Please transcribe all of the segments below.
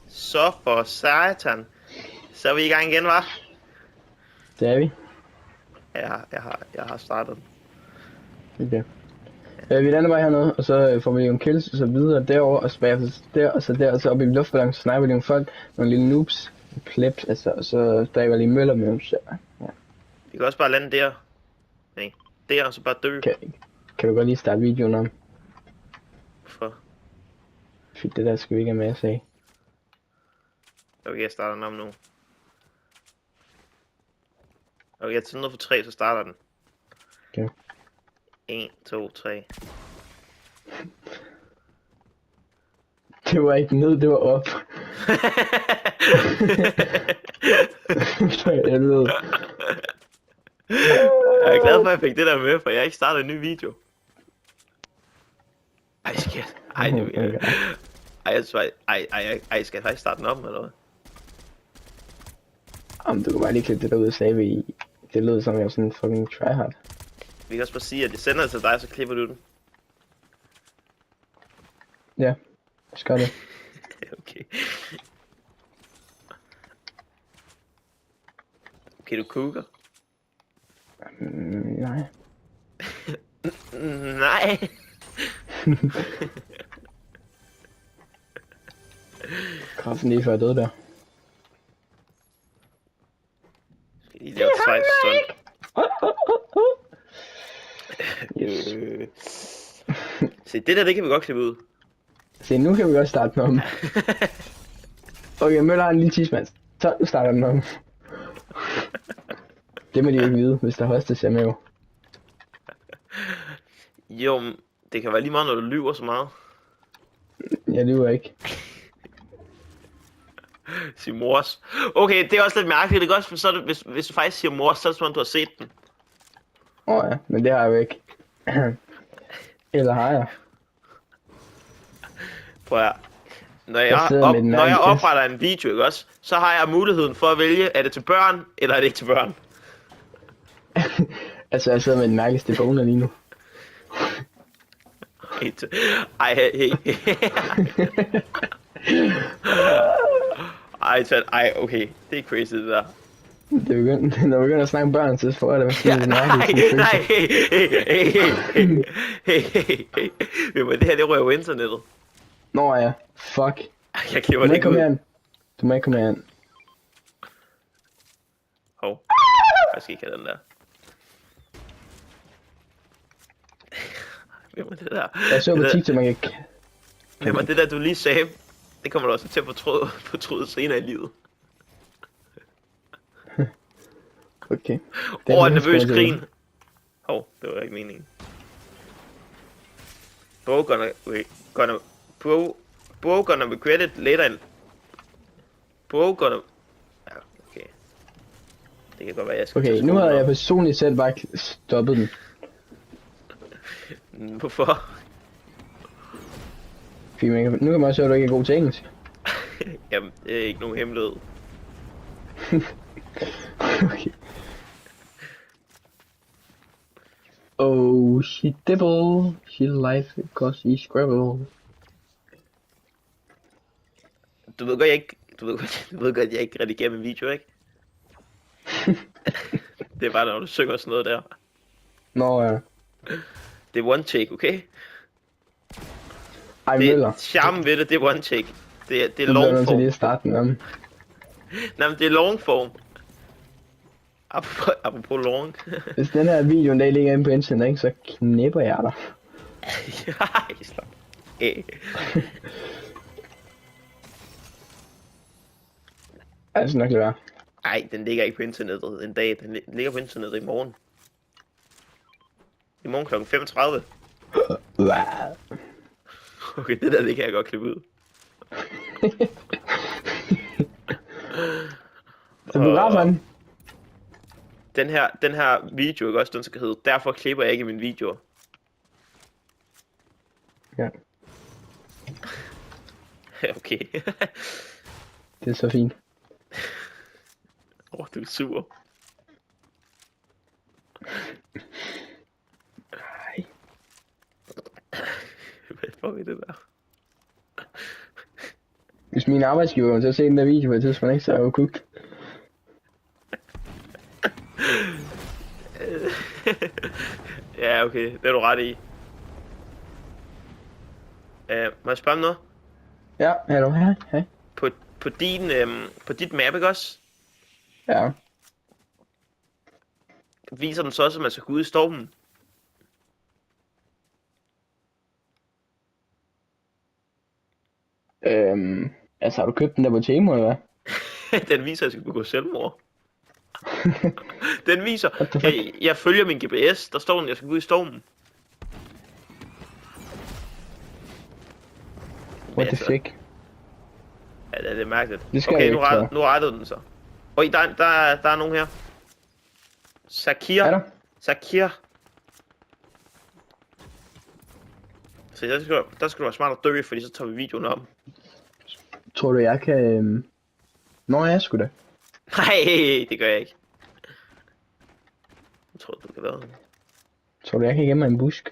Så for satan. Så er vi i gang igen, hva'? Det er vi. Jeg har startet den. Okay. Vi lander bare hernede, og så får vi nogle kills, og så videre derover og så bagefter der, og så der, og så op i luftballon, så sniper vi nogle folk, nogle lille noobs, plebs, altså, og så dræber lige møller med dem, så ja. Vi kan også bare lande der. Nej, der og så bare dø. Kan du godt lige starte videoen om? For. Fint, det der skal vi ikke have med at sige. Okay, jeg starter den om nu. Okay, jeg tænder for 3, så starter den. Okay. 1, 2, 3. Det var ikke ned, det var op. For helvede. Jeg er glad for, at jeg fik det der med, for jeg har ikke startet en ny video. Ej, skat. Ej, det vil jeg. Ej, skal jeg faktisk starte den om, eller hvad? Om du kan bare lige klippe det der ud og sige, vi... Det lød som jeg var sådan en fucking tryhard. Vi kan også bare sige, at jeg sender det til dig, så klipper du den. Ja, så gør det. Okay. Okay, du kuger? Nej. Nej. Kraften lige før jeg døde der. Skal lige lave et sejt stunt. Se, det der, det kan vi godt klippe ud. Se, nu kan vi godt starte den om. Okay, Møller har en lille tidsmand. Så nu starter den om. Det må de ikke vide, hvis der hostes jeg med jo. Jo, det kan være lige meget, når du lyver så meget. Jeg lyver ikke. Sig mors. Okay, det er også lidt mærkeligt. Det er godt, så det, hvis du faktisk siger mors, så er det som om, du har set den. Ja, men det har jeg jo ikke. Eller har jeg? Prøv at når Jeg jeg opretter en video, ikke også, så har jeg muligheden for at vælge, er det til børn, eller er det ikke til børn? Altså, jeg sidder med den mærkeligste boner lige nu. Ej, hey. Ej, okay. Det er crazy, det der. Det er begyndt, når vi begynder at snakke om børn, så får jeg det måske lidt Nej, hey. Men det her, det rører jo internettet. Nå ja, fuck. Jeg klipper det ikke ud. Du må ikke komme herind. Hov. Jeg skal ikke have den der. Hvem er det der? Jeg så på TikTok, man kan... Hvem er det der, du lige sagde? Det kommer du også til at fortryde senere i livet. Okay. Over nervøs grin. Hov, det var ikke meningen. Bro gonna regret it later. Bro gonna... Ja, okay. Det kan godt være, jeg skal Okay, nu havde jeg personligt selv bare stoppet den. Hvorfor? Fordi nu kan man også høre, at du ikke er god til engelsk. Jamen, det er ikke nogen hemmelighed. Okay. Oh, she dibble. She life because she scrabble. Du ved godt, jeg ikke redigerer min video, ikke? Det er bare, når du synger sådan noget der. Nå ja. Det er one take, okay? Ej, Det Møller. er charmen ved det, det er one take. Det er Du bliver long nødt til form. lige at starte den om. Nej, men det er long form. Apropos long. Hvis den her video en dag ligger inde på internet, ikke, så knipper jeg dig. Ej, slap af. Altså nok lade være. Ej, den ligger ikke på internettet en dag. Den ligger på internettet i morgen. I morgen kl. 35. Okay, det der, det kan jeg godt klippe ud. Fotograferen. Den her video, ikke også, den skal hedde, derfor klipper jeg ikke min videoer. Ja, Okay. det er så fint. Du er sur. Nej. Hvad får vi det der? Hvis min arbejdsgiver kommer til at se den der video på et tidspunkt, ikke, så er jeg jo cooked. Ja, okay, det er du ret i. Må jeg spørge om noget? Ja, hallo, hej, hej. På dit map, ikke også? Ja. Viser den så også, at man skal gå ud i stormen? Altså har du købt den der på Temo, eller hvad? Den viser, at jeg skal begå selvmord. Den viser, What the fuck? jeg følger min GPS, der står den, at jeg skal gå ud i stormen. What the altså, fuck? Ja, det er mærkeligt. Det skal Okay, jeg ikke, nu rettede den så. Oj, der er nogen her. Sakir. Er der? Sakir. Så der skal du være smart at dø, fordi så tager vi videoen om. Tror du, jeg kan... Nå, jeg sgu da. Nej, det gør jeg ikke. Jeg tror, du kan være. Tror du, jeg kan gemme mig i en busk?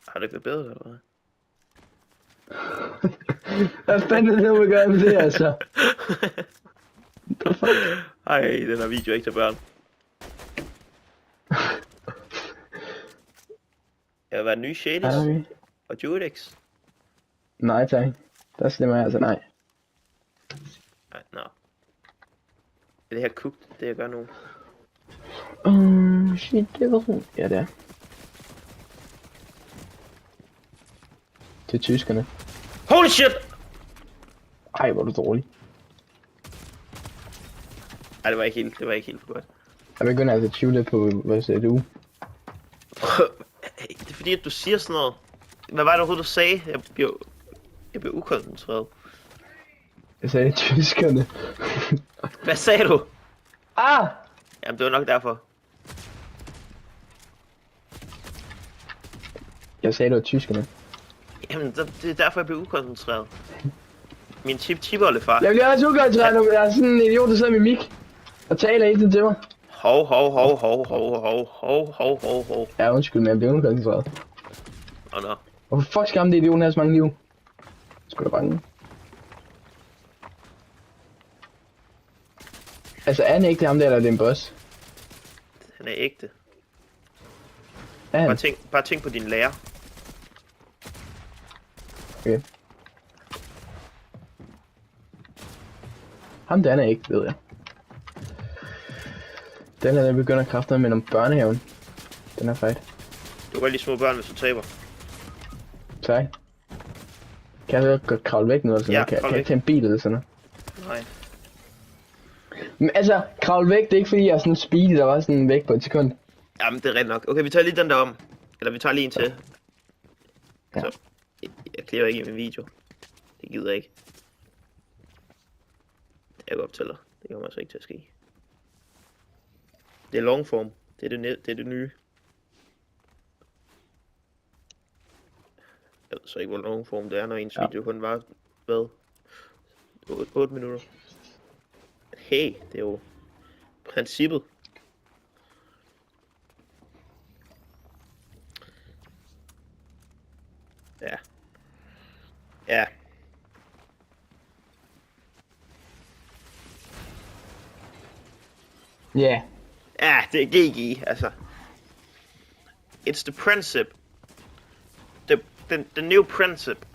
Har det ikke været bedre, eller hvad? Hvad fanden er det, vi gør med det, altså? Ej, den her video er ikke til børn. Jeg vil være ny Shadis Okay. og Judex. Nej, tak. Der stemmer jeg altså nej. Nej, nå. Er det her cooked, det jeg gør nu? Shit, det var sådan. Ja, det er. Det er tyskerne. Holy shit! Ej, hvor er du dårlig. Ej, det var ikke helt for godt. Jeg begynder altså at tvivle lidt på, hvad siger du? Det er fordi, at du siger sådan noget. Hvad var det overhovedet, du sagde? Jeg blev ukoncentreret. Jeg sagde tyskerne. Hvad sagde du? Ah! Jamen, det var nok derfor. Jeg sagde, det var tyskerne. Jamen, det er derfor, jeg blev ukoncentreret. Min chip-chipperle far. Jeg bliver også ukoncentreret, når jeg er sådan en idiot, der sidder med mik. Og taler hele tiden til mig. Hov. Ja, undskyld, men jeg bliver ukoncentreret. Nå. Hvorfor fuck skal ham det idioten have så mange liv? Sgu da bange. Altså, er han ikke det ham der, eller er det en boss? Han er ægte. Er han? Bare tænk på din lærer. Okay. Ham der, han er ikke, ved jeg. Den her, der begynder kræfterne med om børnehaven. Den er fejt. Du kan godt lide små børn, hvis du taber. Tak. Kan jeg så godt kravle væk nu, eller sådan Ja, noget? Kan kravle jeg væk. tage en bil eller sådan noget? Nej. Men altså, kravle væk, det er ikke fordi, jeg er sådan speedy, der var sådan væk på et sekund. Jamen, det er rigtigt nok. Okay, vi tager lige den der om. Eller vi tager lige en til. Ja. Så. Jeg klipper ikke i min video. Det gider jeg ikke. Det jeg godt fortæller. Det kommer altså ikke til at ske. Det er longform. Det er det nye. Jeg ved så ikke, hvor longform det er, når ens video kun var, hvad? 8 minutter. Hey, det er jo princippet. Ja. Ja. Ja. Ja, det er GG, altså. It's the principle. The new principle.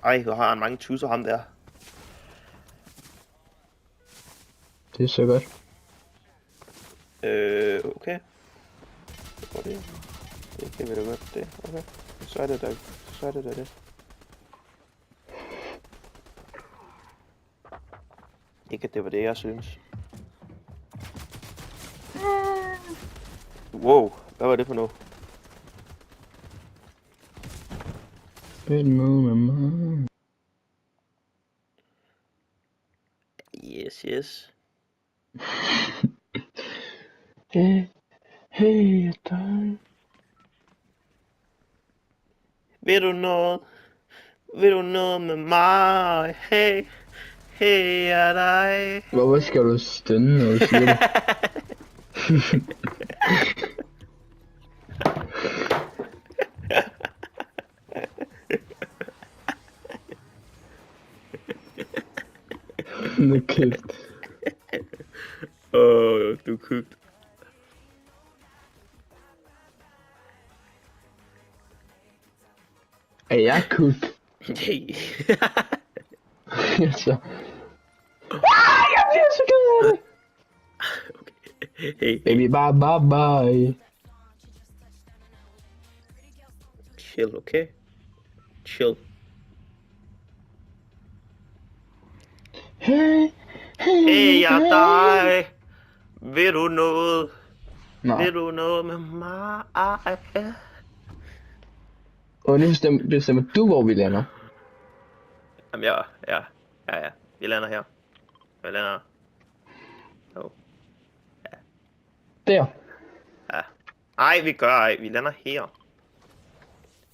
Ej, hvor har han mange tusser, ham der. Det er så godt. Okay. Det kan vi da godt, det. Okay. Så er det da det. Ikke at det var det, jeg synes. Wow, hvad var det for noget? Good moment. Yes. Hey, dig. Vil du noget med mig? Hey, er dig? Hvorfor skal du stønne, når du siger det? Nu kæft. Du er købt. Er jeg cooked? Hey. Så. Jeg bliver så ked af det. Okay. Hey. Baby, bye bye. Chill, okay? Chill. Hey, Hey, jeg er dig. Vil du noget? Nå, Vil du noget med mig? og nu bestemmer du, hvor vi lander. Jamen, ja. Vi lander her. Vi lander. Jo. Der. Ja. Ej, vi gør ej. Vi lander her.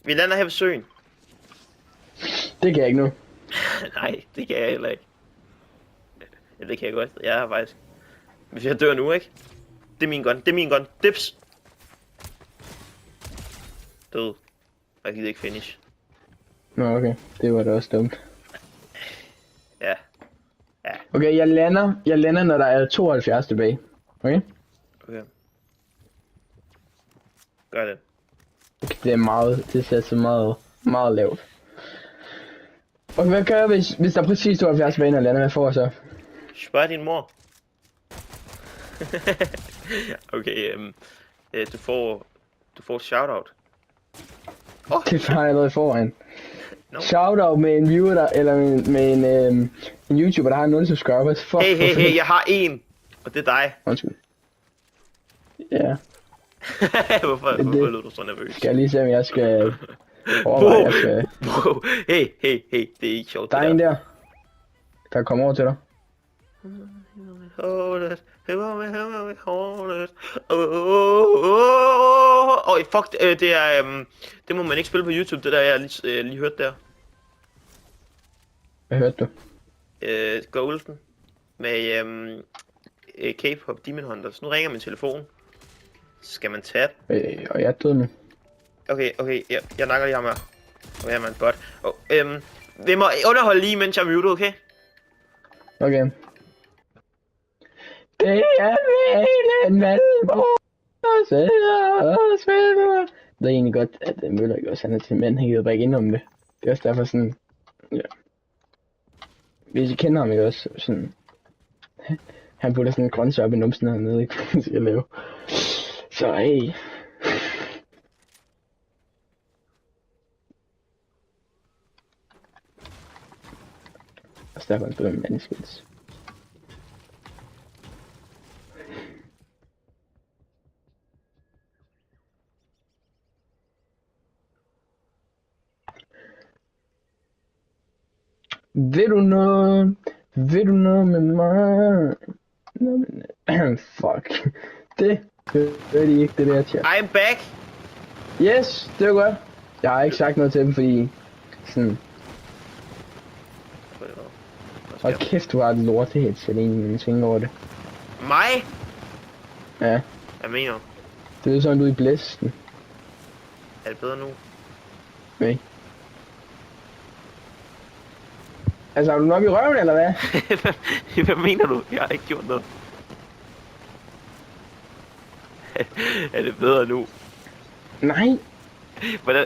Vi lander her ved søen. Det kan jeg ikke nu. Nej, det kan jeg heller ikke. Ja, det kan jeg godt. Jeg er faktisk. Hvis jeg dør nu, ikke? Det er min gun. Dips. Død. Jeg gider ikke finish. Nå, okay. Det var da også dumt. Ja. Okay, jeg lander, når der er 72 tilbage. Okay? Okay. Gør det. Okay, det er meget, det ser så meget lavt. Okay, hvad gør jeg, hvis der er præcis 72 tilbage, når jeg lander? Hvad får jeg så? Spørg din mor. Okay, du får et shoutout. Det har jeg allerede foran. No. Shoutout med en viewer, der, eller med en YouTuber, der har 0 subscribers. Fuck, Hey, jeg har en. Og det er dig. Undskyld. Ja, Hvorfor lød du så nervøs? skal jeg lige se, om jeg skal overveje, jeg skal... Wow. Hey, det er ikke sjovt. Der er en der kommer over til dig. Fuck, det er, det må man ikke spille på YouTube, det der jeg lige hørte der. Hvad hørte du? Golden med K-pop Demon Hunters. Nu ringer min telefon. Skal man tage den? Og jeg er død nu. Okay, jeg nakker lige ham her. Og her er man bot. Vi må underholde lige, mens jeg er muted, okay? Okay. Det er Velen Valborg, og sidder og spiller. Det er egentlig godt, at Møller ikke også han er til mænd, han gider bare ikke indom det. Det er også derfor sådan, ja. Hvis I kender ham ikke også, sådan, han putter sådan en grøntsager op i numsen hernede, ikke? Så jeg lave. Så hey. Også derfor han spiller med mandskilds. Vil du noget med mig? Nå, men, fuck. Det gør de ikke, det der chat. I'm back! Yes, det var godt. Jeg har ikke sagt noget til dem, fordi sådan... Hold kæft, du har et lorteheadset egentlig, når man tænker over det. Mig? Ja, Hvad mener du? det er sådan, du er i blæsten. Er det bedre nu? Nej. Altså, har du nok i røven, eller hvad? Hvad mener du? Jeg har ikke gjort noget. Er det bedre nu? Nej.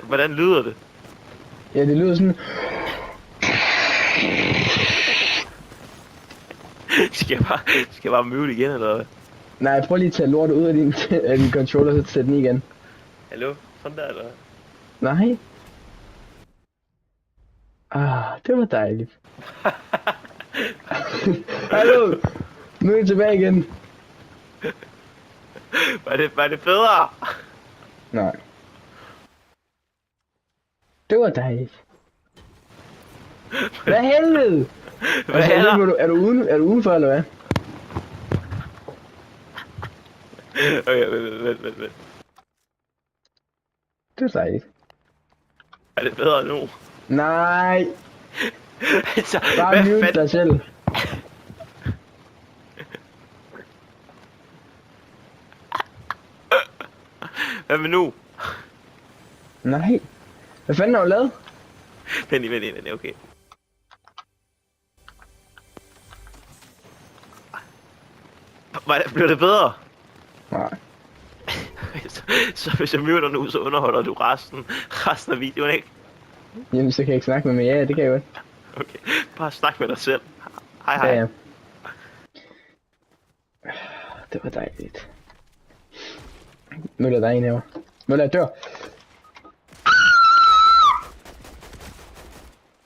Hvordan lyder det? Ja, det lyder sådan... Skal jeg bare mute igen, eller hvad? Nej, prøv lige at tage lortet ud af din controller, så sæt den igen. Hallo? Sådan der, eller hvad? Nej. Det var dejligt. Hallo! Nu er I tilbage igen. Var det federe? Nej. Det var dejligt. Hvad helvede? Hvad er der? Er du udenfor, eller hvad? Okay, vent. Det var dejligt. Er det bedre nu? Nej. Altså, Bare mute dig selv. Hvad med nu? Nej. Hvad fanden har du lavet? Vent, okay. Blev det bedre? Nej. så hvis jeg møder dig nu, så underholder du resten af videoen, ikke? Jamen, så kan jeg ikke snakke med mig. Ja, det kan jeg godt. Okay, bare snak med dig selv. Hej Ja, hej. ja. Det var dejligt. Møller, der er en herovre. Møller, jeg dør.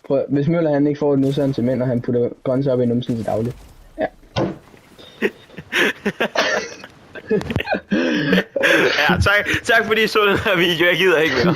Prøv, hvis Møller han ikke får det nu, så er han til mænd, og han putter grøntsager op i numsen til daglig. Ja. Ja, tak fordi I så den her video. Jeg gider ikke mere.